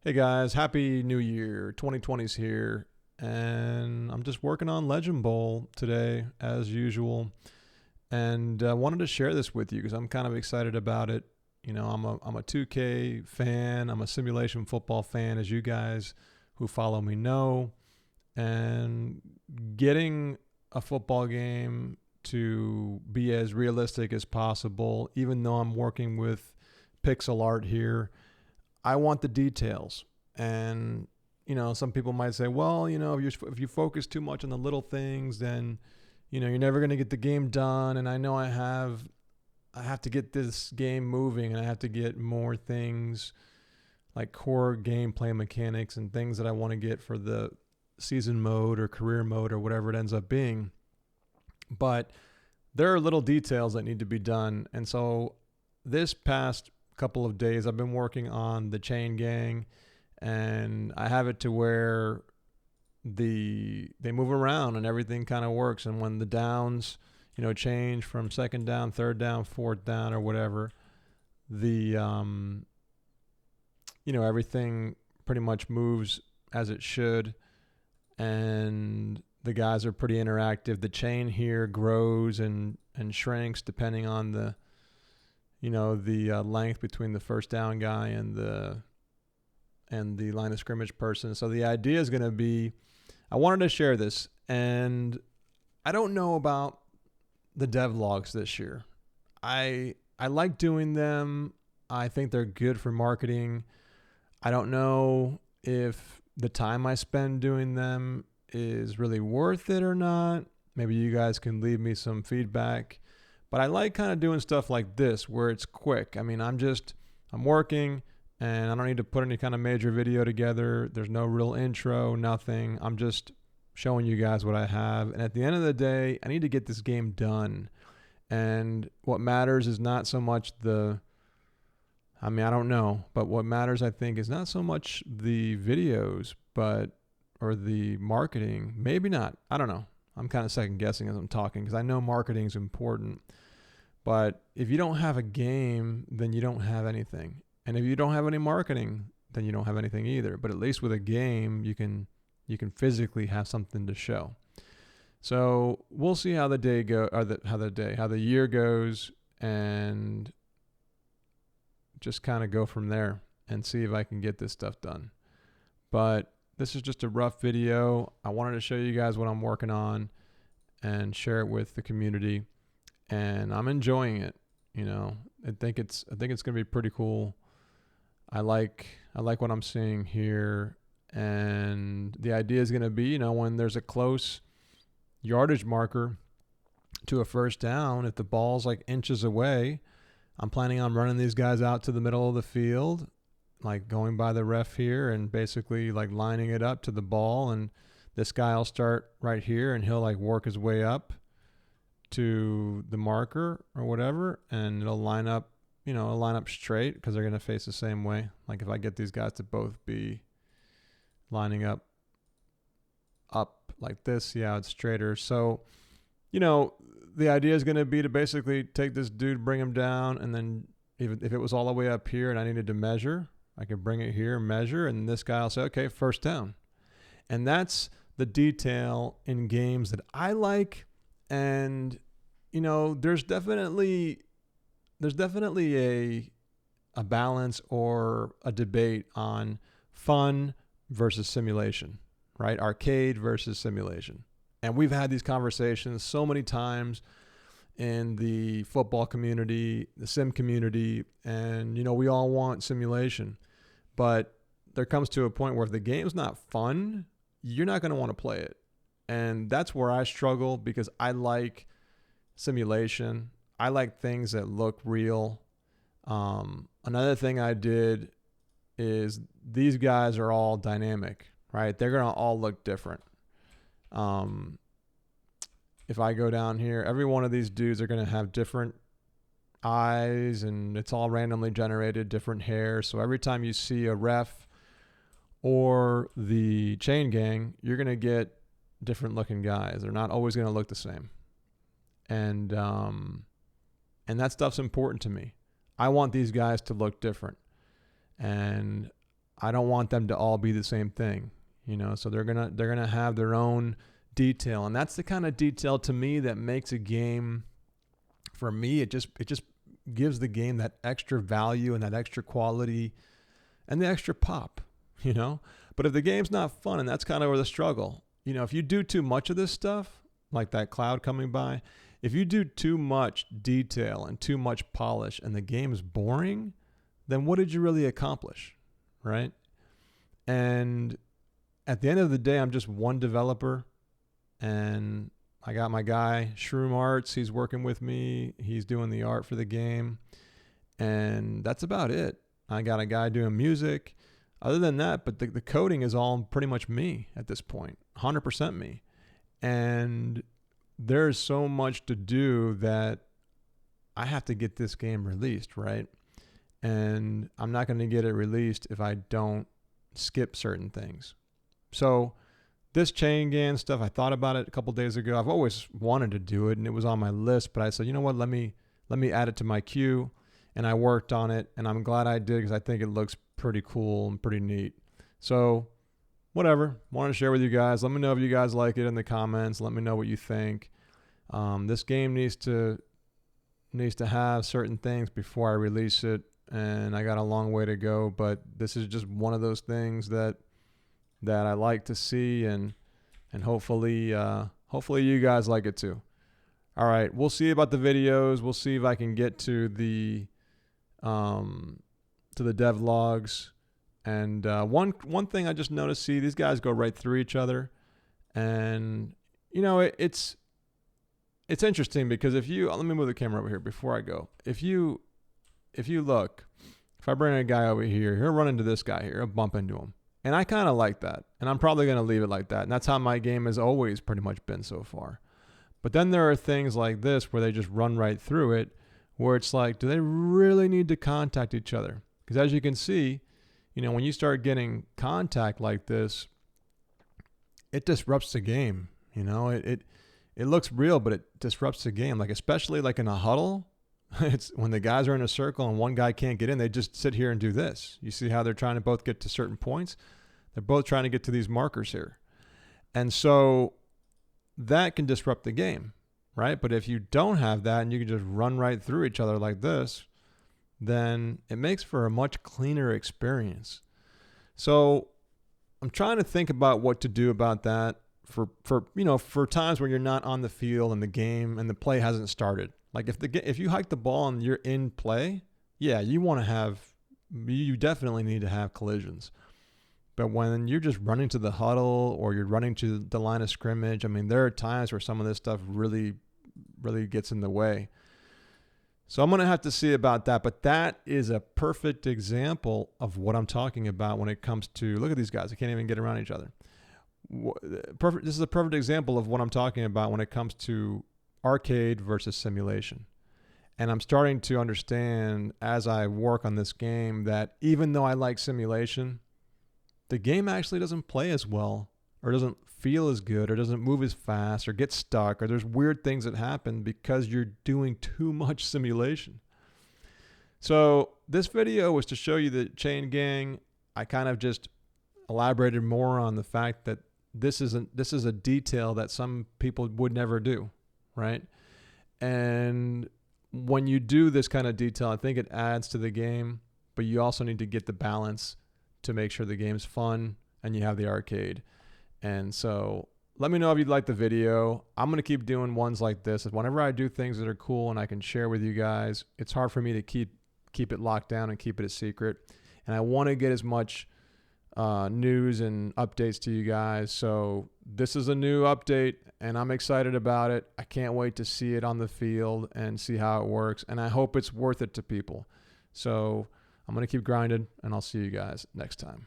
Hey guys, happy new year. 2020's here, and I'm just working on Legend Bowl today as usual. And I wanted to share this with you because I'm kind of excited about it. I'm a 2K fan, I'm a simulation football fan, as you guys who follow me know. And getting a football game to be as realistic as possible, even though I'm working with pixel art here, I want the details. And some people might say, well, if you focus too much on the little things, then you're never going to get the game done. And I know I have to get this game moving, and I have to get more things like core gameplay mechanics and things that I want to get for the season mode or career mode or whatever it ends up being. But there are little details that need to be done. And so this past couple of days, I've been working on the chain gang, and I have it to where they move around and everything kind of works. And when the downs, change from second down, third down, fourth down, or whatever, the everything pretty much moves as it should, and the guys are pretty interactive. The chain here grows and shrinks depending on the length between the first down guy and the line of scrimmage person. So the idea is going to be, I wanted to share this, and I don't know about the devlogs this year. I like doing them. I think they're good for marketing. I don't know if the time I spend doing them is really worth it or not. Maybe you guys can leave me some feedback. But I like kind of doing stuff like this where it's quick. I mean, I'm working, and I don't need to put any kind of major video together. There's no real intro, nothing. I'm just showing you guys what I have. And at the end of the day, I need to get this game done. And what matters is not so much I don't know, but what matters, I think, is not so much the videos, or the marketing. Maybe not. I don't know. I'm kind of second guessing as I'm talking because I know marketing is important. But if you don't have a game, then you don't have anything. And if you don't have any marketing, then you don't have anything either. But at least with a game, you can physically have something to show. So we'll see how the year goes, and just kind of go from there and see if I can get this stuff done. But this is just a rough video. I wanted to show you guys what I'm working on and share it with the community. And I'm enjoying it. I think it's going to be pretty cool. I like what I'm seeing here. And the idea is going to be, when there's a close yardage marker to a first down, if the ball's like inches away, I'm planning on running these guys out to the middle of the field, like going by the ref here and basically like lining it up to the ball. And this guy will start right here, and he'll like work his way up to the marker or whatever, and it'll line up straight because they're going to face the same way. Like if I get these guys to both be lining up like this, yeah, it's straighter. So, the idea is going to be to basically take this dude, bring him down, and then if it was all the way up here and I needed to measure, I could bring it here, measure, and this guy will say, okay, first down. And that's the detail in games that I like. And, there's definitely a balance or a debate on fun versus simulation, right? Arcade versus simulation. And we've had these conversations so many times in the football community, the sim community, and, we all want simulation. But there comes to a point where if the game's not fun, you're not going to want to play it. And that's where I struggle because I like simulation. I like things that look real. Another thing I did is these guys are all dynamic, right? They're going to all look different. If I go down here, every one of these dudes are going to have different eyes, and it's all randomly generated, different hair. So every time you see a ref or the chain gang, you're going to get different looking guys. They're not always going to look the same. And that stuff's important to me. I want these guys to look different. And I don't want them to all be the same thing, you know. So they're gonna have their own detail, and that's the kind of detail to me that makes a game. For me, it just gives the game that extra value and that extra quality and the extra pop, you know. But if the game's not fun, and that's kind of where the struggle, you know, if you do too much of this stuff, like that cloud coming by, if you do too much detail and too much polish and the game is boring, then what did you really accomplish, right? And at the end of the day, I'm just one developer, and I got my guy, Shroom Arts. He's working with me. He's doing the art for the game. And that's about it. I got a guy doing music. Other than that, but the coding is all pretty much me at this point, 100% me. And there's so much to do that I have to get this game released, right? And I'm not going to get it released if I don't skip certain things. So this chain gang stuff, I thought about it a couple days ago. I've always wanted to do it, and it was on my list, but I said, you know what, let me add it to my queue, and I worked on it, and I'm glad I did because I think it looks pretty cool and pretty neat. So whatever, wanted to share with you guys. Let me know if you guys like it in the comments. Let me know what you think. This game needs to have certain things before I release it, and I got a long way to go, but this is just one of those things that I like to see, and hopefully you guys like it too. All right, we'll see about the videos. We'll see if I can get to the devlogs. And one thing I just noticed, see, these guys go right through each other, and you know it's interesting because let me move the camera over here before I go. If you look, if I bring a guy over here, he'll run into this guy here, he'll bump into him. And I kind of like that. And I'm probably going to leave it like that. And that's how my game has always pretty much been so far. But then there are things like this where they just run right through it, where it's like, do they really need to contact each other? Because as you can see, you know, when you start getting contact like this, it disrupts the game. You know, it looks real, but it disrupts the game. Like, especially like in a huddle, it's when the guys are in a circle and one guy can't get in, they just sit here and do this. You see how they're trying to both get to certain points? They're both trying to get to these markers here. And so that can disrupt the game, right? But if you don't have that and you can just run right through each other like this, then it makes for a much cleaner experience. So I'm trying to think about what to do about that for times when you're not on the field and the game and the play hasn't started. Like if you hike the ball and you're in play, yeah, you definitely need to have collisions. But when you're just running to the huddle or you're running to the line of scrimmage, I mean, there are times where some of this stuff really, really gets in the way. So I'm going to have to see about that. But that is a perfect example of what I'm talking about when it comes to, look at these guys. They can't even get around each other. This is a perfect example of what I'm talking about when it comes to arcade versus simulation. And I'm starting to understand as I work on this game that even though I like simulation, the game actually doesn't play as well, or doesn't feel as good, or doesn't move as fast, or get stuck, or there's weird things that happen because you're doing too much simulation. So this video was to show you the chain gang. I kind of just elaborated more on the fact that this is a detail that some people would never do, right? And when you do this kind of detail, I think it adds to the game, but you also need to get the balance to make sure the game's fun and you have the arcade. And so let me know if you'd like the video. I'm going to keep doing ones like this. Whenever I do things that are cool and I can share with you guys, it's hard for me to keep it locked down and keep it a secret. And I want to get as much news and updates to you guys. So this is a new update and I'm excited about it. I can't wait to see it on the field and see how it works. And I hope it's worth it to people. So I'm going to keep grinding and I'll see you guys next time.